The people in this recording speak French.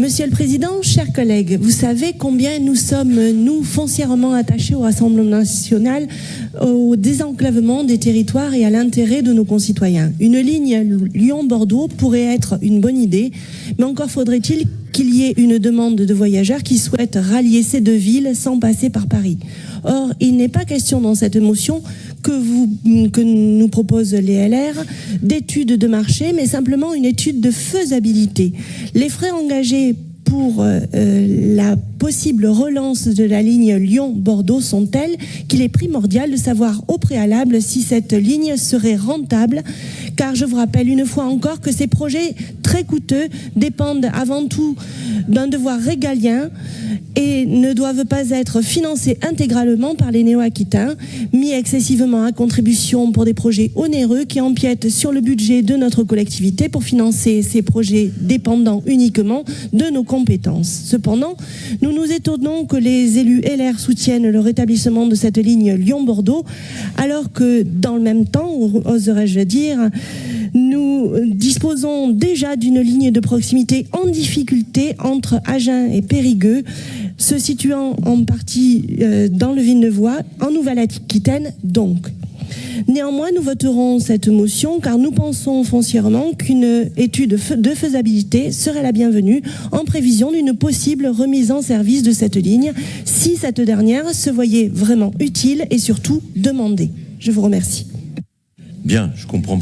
Monsieur le Président, chers collègues, vous savez combien nous sommes, nous, foncièrement attachés au Rassemblement national, au désenclavement des territoires et à l'intérêt de nos concitoyens. Une ligne Lyon-Bordeaux pourrait être une bonne idée, mais encore faudrait-il qu'il y ait une demande de voyageurs qui souhaitent rallier ces deux villes sans passer par Paris. Or, il n'est pas question dans cette motion que nous proposent les LR d'études de marché, mais simplement une étude de faisabilité. Les frais engagés pour la possible relance de la ligne Lyon-Bordeaux sont tels qu'il est primordial de savoir au préalable si cette ligne serait rentable, car je vous rappelle une fois encore que ces projets très coûteux dépendent avant tout d'un devoir régalien et ne doivent pas être financés intégralement par les néo-aquitains, mis excessivement à contribution pour des projets onéreux qui empiètent sur le budget de notre collectivité pour financer ces projets dépendant uniquement de nos compétences. Cependant, nous nous étonnons que les élus LR soutiennent le rétablissement de cette ligne Lyon-Bordeaux, alors que dans le même temps, oserais-je dire, nous disposons déjà d'une ligne de proximité en difficulté entre Agen et Périgueux, se situant en partie dans le Villeneuvois, en Nouvelle-Aquitaine donc. Néanmoins, nous voterons cette motion car nous pensons foncièrement qu'une étude de faisabilité serait la bienvenue en prévision d'une possible remise en service de cette ligne si cette dernière se voyait vraiment utile et surtout demandée. Je vous remercie. Bien, je comprends pas.